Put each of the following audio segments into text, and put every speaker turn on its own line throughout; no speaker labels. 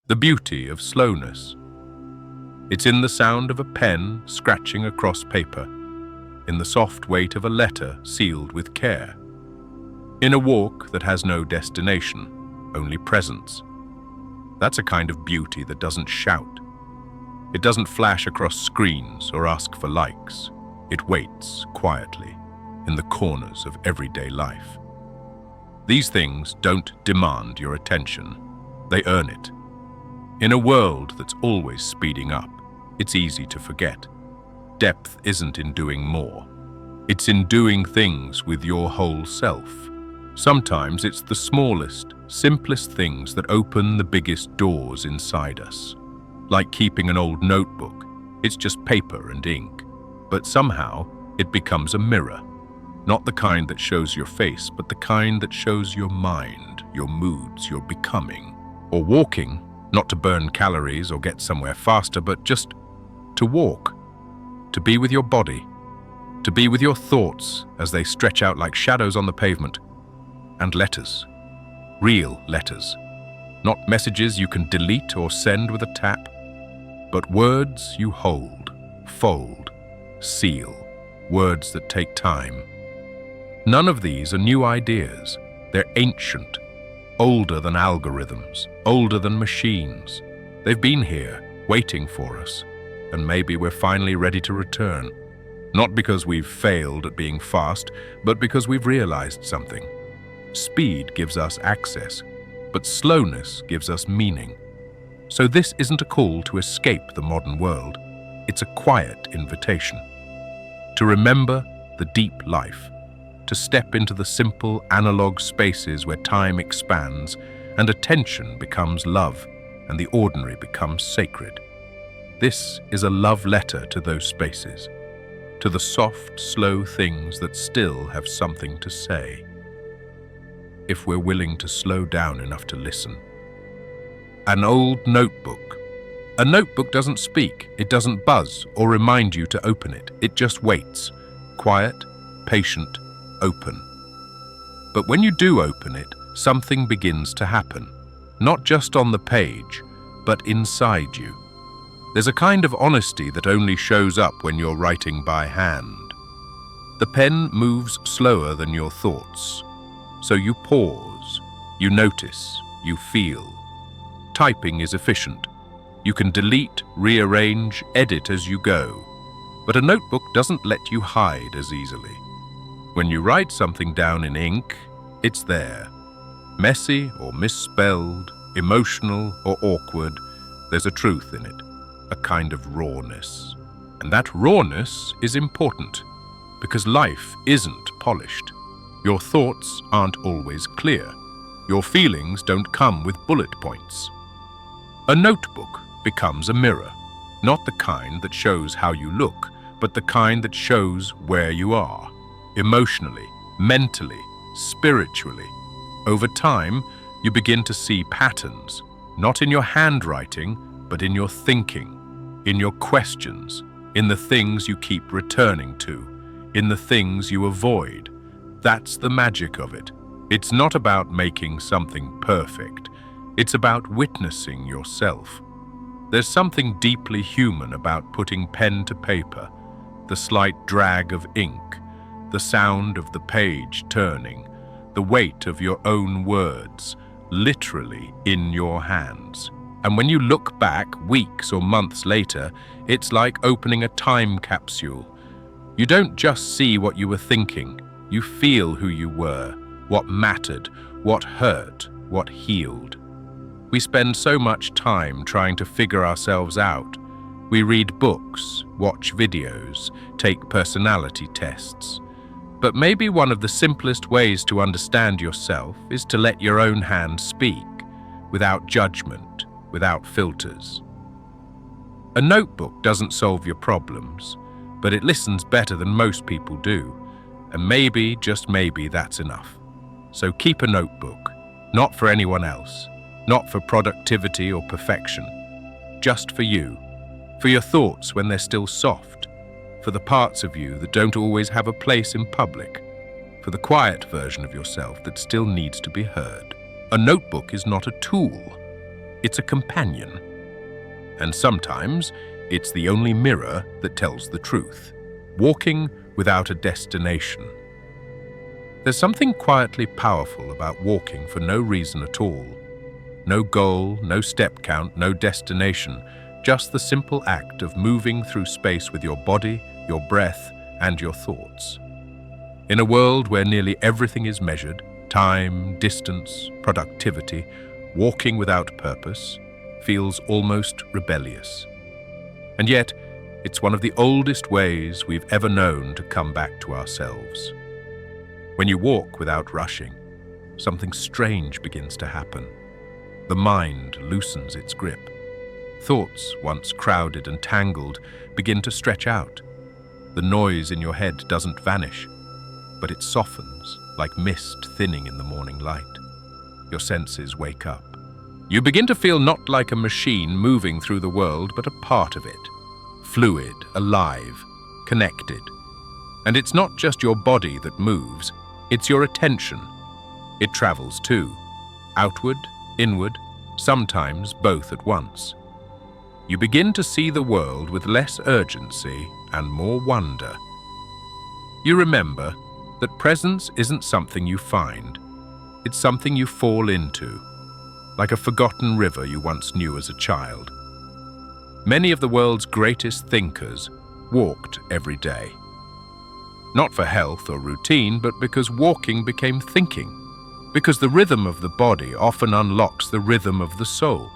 the beauty of slowness. It's in the sound of a pen scratching across paper, in the soft weight of a letter sealed with care, in a walk that has no destination, only presence. That's a kind of beauty that doesn't shout. It doesn't flash across screens or ask for likes. It waits quietly in the corners of everyday life. These things don't demand your attention. They earn it. In a world that's always speeding up, it's easy to forget. Depth isn't in doing more. It's in doing things with your whole self. Sometimes it's the smallest, simplest things that open the biggest doors inside us. Like keeping an old notebook, it's just paper and ink. But somehow, it becomes a mirror. Not the kind that shows your face, but the kind that shows your mind, your moods, your becoming. Or walking, not to burn calories or get somewhere faster, but just to walk. To be with your body. To be with your thoughts as they stretch out like shadows on the pavement. And letters. Real letters. Not messages you can delete or send with a tap, but words you hold, fold, seal. Words that take time. None of these are new ideas. They're ancient, older than algorithms, older than machines. They've been here, waiting for us, and maybe we're finally ready to return. Not because we've failed at being fast, but because we've realized something. Speed gives us access, but slowness gives us meaning. So this isn't a call to escape the modern world. It's a quiet invitation. To remember the deep life. To step into the simple analog spaces where time expands and attention becomes love and the ordinary becomes sacred. This is a love letter to those spaces, to the soft, slow things that still have something to say, if we're willing to slow down enough to listen. An old notebook. A notebook doesn't speak, it doesn't buzz or remind you to open it. It just waits, quiet, patient, open. But when you do open it, something begins to happen. Not just on the page, but inside you. There's a kind of honesty that only shows up when you're writing by hand. The pen moves slower than your thoughts. So you pause, you notice, you feel. Typing is efficient. You can delete, rearrange, edit as you go. But a notebook doesn't let you hide as easily. When you write something down in ink, it's there. Messy or misspelled, emotional or awkward, there's a truth in it, a kind of rawness. And that rawness is important, because life isn't polished. Your thoughts aren't always clear. Your feelings don't come with bullet points. A notebook becomes a mirror, not the kind that shows how you look, but the kind that shows where you are. Emotionally, mentally, spiritually. Over time, you begin to see patterns, not in your handwriting, but in your thinking, in your questions, in the things you keep returning to, in the things you avoid. That's the magic of it. It's not about making something perfect. It's about witnessing yourself. There's something deeply human about putting pen to paper, the slight drag of ink, the sound of the page turning, the weight of your own words, literally in your hands. And when you look back weeks or months later, it's like opening a time capsule. You don't just see what you were thinking, you feel who you were, what mattered, what hurt, what healed. We spend so much time trying to figure ourselves out. We read books, watch videos, take personality tests. But maybe one of the simplest ways to understand yourself is to let your own hand speak, without judgment, without filters. A notebook doesn't solve your problems, but it listens better than most people do. And maybe, just maybe, that's enough. So keep a notebook, not for anyone else, not for productivity or perfection, just for you, for your thoughts when they're still soft, for the parts of you that don't always have a place in public, for the quiet version of yourself that still needs to be heard. A notebook is not a tool. It's a companion. And sometimes it's the only mirror that tells the truth. Walking without a destination. There's something quietly powerful about walking for no reason at all. No goal, no step count, no destination, just the simple act of moving through space with your body, your breath, and your thoughts. In a world where nearly everything is measured, time, distance, productivity, walking without purpose feels almost rebellious. And yet, it's one of the oldest ways we've ever known to come back to ourselves. When you walk without rushing, something strange begins to happen. The mind loosens its grip. Thoughts, once crowded and tangled, begin to stretch out. The noise in your head doesn't vanish, but it softens like mist thinning in the morning light. Your senses wake up. You begin to feel not like a machine moving through the world, but a part of it. Fluid, alive, connected. And it's not just your body that moves, it's your attention. It travels too. Outward, inward, sometimes both at once. You begin to see the world with less urgency and more wonder. You remember that presence isn't something you find, it's something you fall into, like a forgotten river you once knew as a child. Many of the world's greatest thinkers walked every day. Not for health or routine, but because walking became thinking. Because the rhythm of the body often unlocks the rhythm of the soul.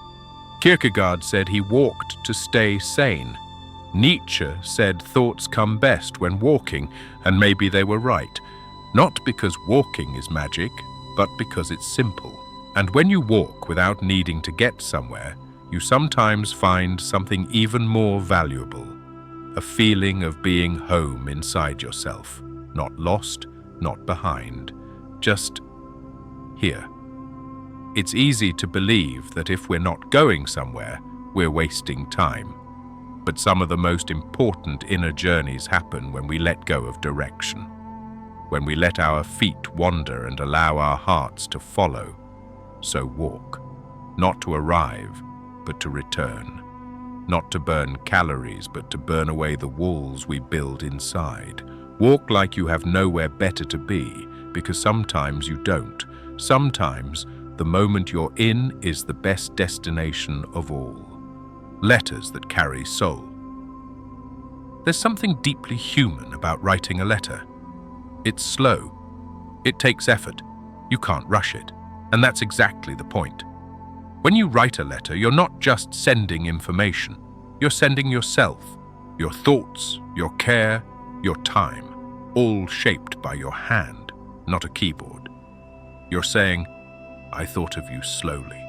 Kierkegaard said he walked to stay sane. Nietzsche said thoughts come best when walking, and maybe they were right. Not because walking is magic, but because it's simple. And when you walk without needing to get somewhere, you sometimes find something even more valuable. A feeling of being home inside yourself. Not lost, not behind. Just here. It's easy to believe that if we're not going somewhere, we're wasting time. But some of the most important inner journeys happen when we let go of direction. When we let our feet wander and allow our hearts to follow. So walk. Not to arrive, but to return. Not to burn calories, but to burn away the walls we build inside. Walk like you have nowhere better to be, because sometimes you don't. Sometimes the moment you're in is the best destination of all. Letters that carry soul. There's something deeply human about writing a letter. It's slow. It takes effort. You can't rush it. And that's exactly the point. When you write a letter, you're not just sending information. You're sending yourself, your thoughts, your care, your time, all shaped by your hand, not a keyboard. You're saying, I thought of you slowly.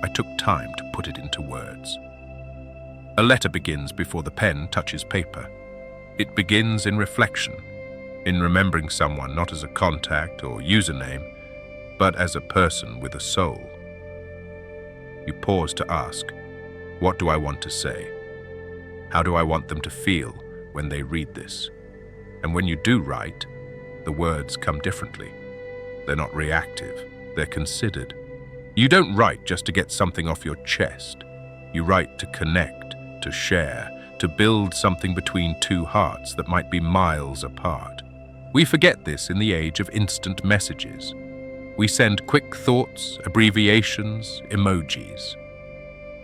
I took time to put it into words. A letter begins before the pen touches paper. It begins in reflection, in remembering someone not as a contact or username, but as a person with a soul. You pause to ask, what do I want to say? How do I want them to feel when they read this? And when you do write, the words come differently. They're not reactive, they're considered. You don't write just to get something off your chest. You write to connect, to share, to build something between two hearts that might be miles apart. We forget this in the age of instant messages. We send quick thoughts, abbreviations, emojis.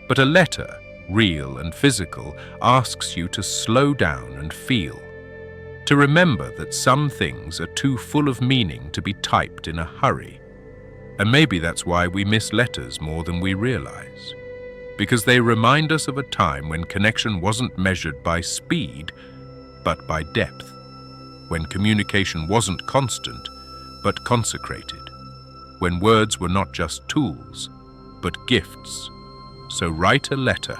But a letter, real and physical, asks you to slow down and feel. To remember that some things are too full of meaning to be typed in a hurry. And maybe that's why we miss letters more than we realize. Because they remind us of a time when connection wasn't measured by speed, but by depth. When communication wasn't constant, but consecrated. When words were not just tools, but gifts. So write a letter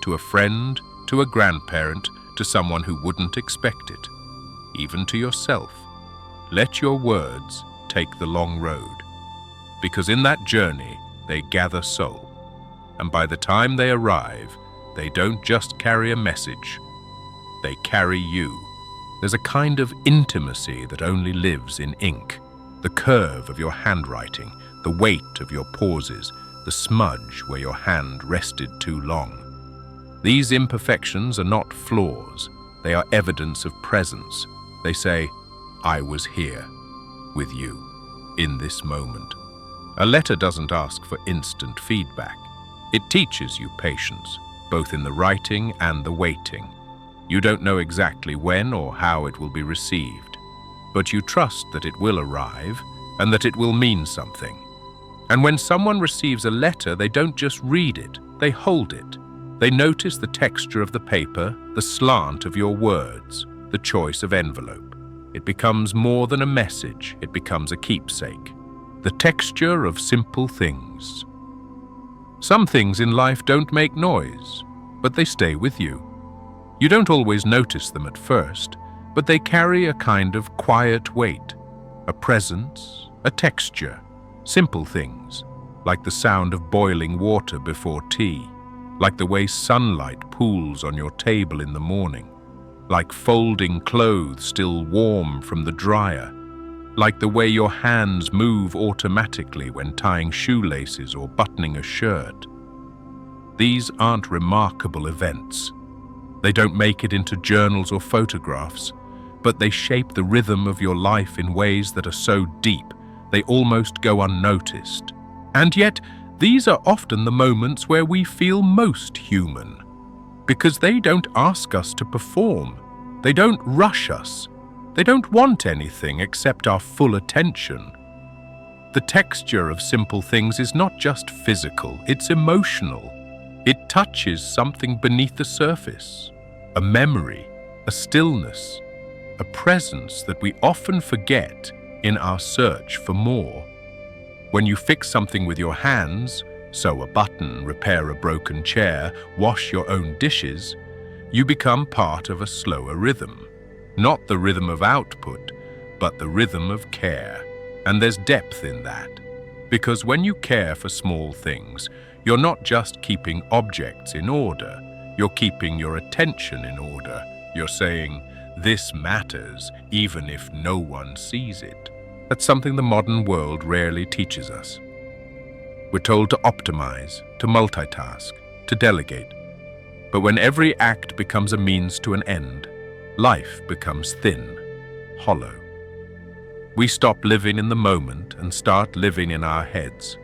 to a friend, to a grandparent, to someone who wouldn't expect it, even to yourself. Let your words take the long road, because in that journey they gather soul, and by the time they arrive, they don't just carry a message, they carry you. There's a kind of intimacy that only lives in ink. The curve of your handwriting, the weight of your pauses, the smudge where your hand rested too long. These imperfections are not flaws, they are evidence of presence. They say, I was here, with you, in this moment. A letter doesn't ask for instant feedback. It teaches you patience, both in the writing and the waiting. You don't know exactly when or how it will be received, but you trust that it will arrive and that it will mean something. And when someone receives a letter, they don't just read it, they hold it. They notice the texture of the paper, the slant of your words, the choice of envelope. It becomes more than a message, it becomes a keepsake. The texture of simple things. Some things in life don't make noise, but they stay with you. You don't always notice them at first, but they carry a kind of quiet weight, a presence, a texture. Simple things, like the sound of boiling water before tea, like the way sunlight pools on your table in the morning, like folding clothes still warm from the dryer, like the way your hands move automatically when tying shoelaces or buttoning a shirt. These aren't remarkable events. They don't make it into journals or photographs, but they shape the rhythm of your life in ways that are so deep they almost go unnoticed. And yet, these are often the moments where we feel most human, because they don't ask us to perform. They don't rush us. They don't want anything except our full attention. The texture of simple things is not just physical, it's emotional. It touches something beneath the surface, a memory, a stillness, a presence that we often forget in our search for more. When you fix something with your hands, sew a button, repair a broken chair, wash your own dishes, you become part of a slower rhythm. Not the rhythm of output, but the rhythm of care. And there's depth in that. Because when you care for small things, you're not just keeping objects in order, you're keeping your attention in order. You're saying, this matters, even if no one sees it. That's something the modern world rarely teaches us. We're told to optimize, to multitask, to delegate. But when every act becomes a means to an end, life becomes thin, hollow. We stop living in the moment and start living in our heads.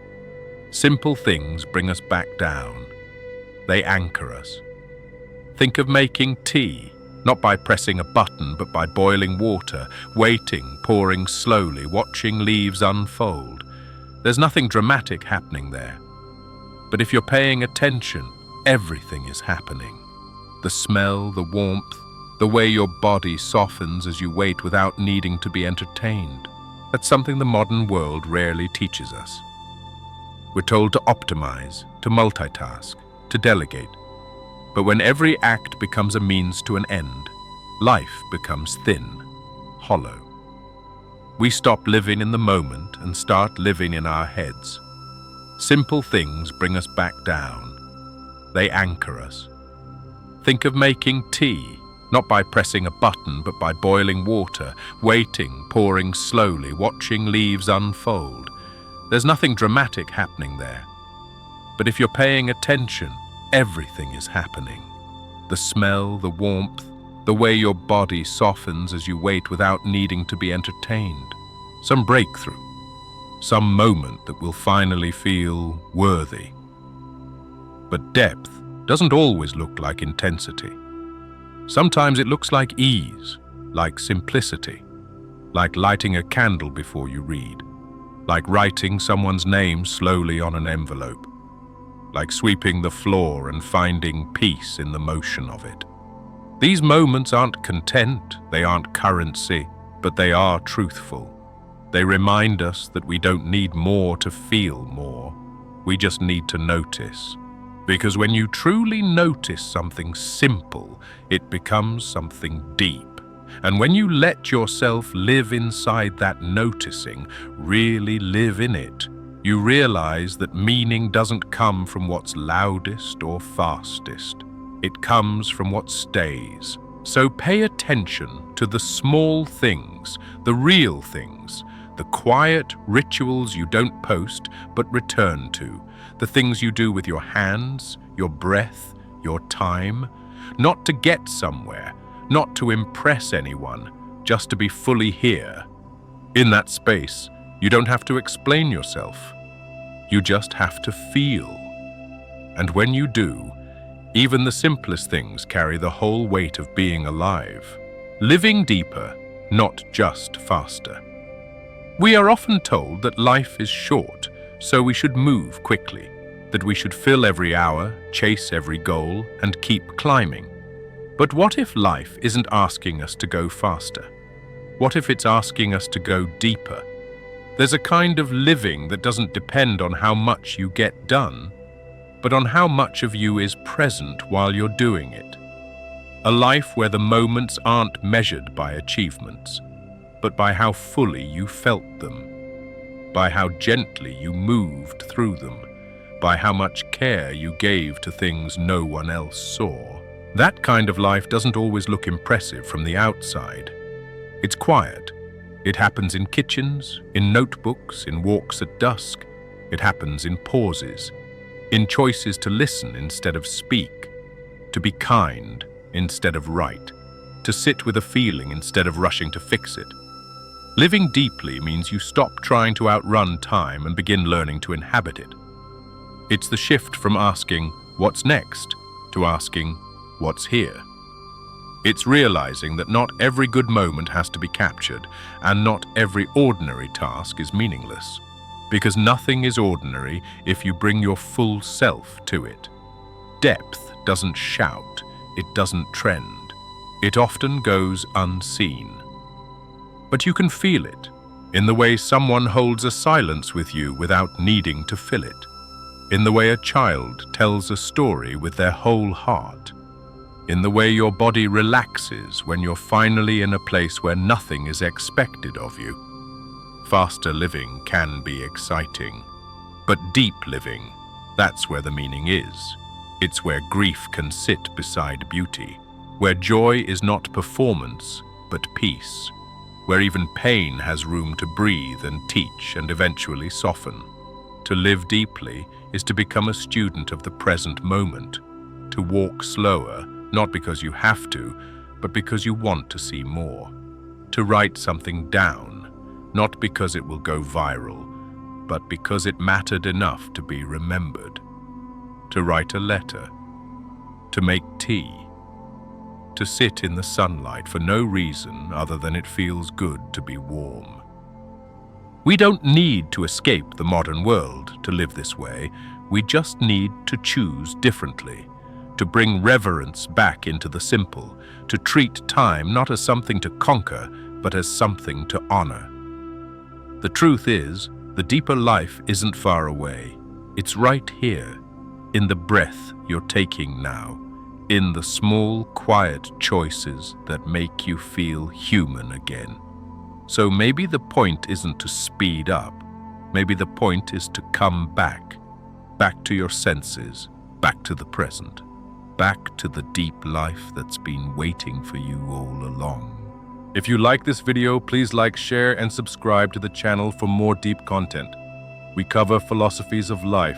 Simple things bring us back down. They anchor us. Think of making tea, not by pressing a button, but by boiling water, waiting, pouring slowly, watching leaves unfold. There's nothing dramatic happening there. But if you're paying attention, everything is happening. The smell, the warmth, the way your body softens as you wait without needing to be entertained. That's something the modern world rarely teaches us. We're told to optimize, to multitask, to delegate. But when every act becomes a means to an end, life becomes thin, hollow. We stop living in the moment and start living in our heads. Simple things bring us back down. They anchor us. Think of making tea, not by pressing a button, but by boiling water, waiting, pouring slowly, watching leaves unfold. There's nothing dramatic happening there. But if you're paying attention, everything is happening. The smell, the warmth, the way your body softens as you wait without needing to be entertained. Some breakthrough, some moment that will finally feel worthy. But depth doesn't always look like intensity. Sometimes it looks like ease, like simplicity, like lighting a candle before you read, like writing someone's name slowly on an envelope, like sweeping the floor and finding peace in the motion of it. These moments aren't content, they aren't currency, but they are truthful. They remind us that we don't need more to feel more. We just need to notice. Because when you truly notice something simple, it becomes something deep. And when you let yourself live inside that noticing, really live in it, you realize that meaning doesn't come from what's loudest or fastest. It comes from what stays. So pay attention to the small things, the real things, The quiet rituals you don't post but return to. The things you do with your hands, your breath, your time. Not to get somewhere, not to impress anyone, just to be fully here. In that space, you don't have to explain yourself. You just have to feel. And when you do, even the simplest things carry the whole weight of being alive. Living deeper, not just faster. We are often told that life is short, so we should move quickly, that we should fill every hour, chase every goal, and keep climbing. But what if life isn't asking us to go faster? What if it's asking us to go deeper? There's a kind of living that doesn't depend on how much you get done, but on how much of you is present while you're doing it. A life where the moments aren't measured by achievements, but by how fully you felt them, by how gently you moved through them, by how much care you gave to things no one else saw. That kind of life doesn't always look impressive from the outside. It's quiet. It happens in kitchens, in notebooks, in walks at dusk. It happens in pauses, in choices to listen instead of speak, to be kind instead of right, to sit with a feeling instead of rushing to fix it. Living deeply means you stop trying to outrun time and begin learning to inhabit it. It's the shift from asking, "What's next?" to asking, "What's here?" It's realizing that not every good moment has to be captured, and not every ordinary task is meaningless. Because nothing is ordinary if you bring your full self to it. Depth doesn't shout, it doesn't trend. It often goes unseen. But you can feel it, in the way someone holds a silence with you without needing to fill it. In the way a child tells a story with their whole heart. In the way your body relaxes when you're finally in a place where nothing is expected of you. Faster living can be exciting, but deep living, that's where the meaning is. It's where grief can sit beside beauty, where joy is not performance, but peace, where even pain has room to breathe and teach and eventually soften. To live deeply is to become a student of the present moment, to walk slower, not because you have to, but because you want to see more. To write something down, not because it will go viral, but because it mattered enough to be remembered. To write a letter, to make tea, to sit in the sunlight for no reason other than it feels good to be warm. We don't need to escape the modern world to live this way. We just need to choose differently. To bring reverence back into the simple, to treat time not as something to conquer, but as something to honor. The truth is, the deeper life isn't far away. It's right here, in the breath you're taking now, in the small, quiet choices that make you feel human again. So maybe the point isn't to speed up. Maybe the point is to come back to your senses, back to the present. Back to the deep life that's been waiting for you all along. If you like this video, please like, share, and subscribe to the channel for more deep content. We cover philosophies of life,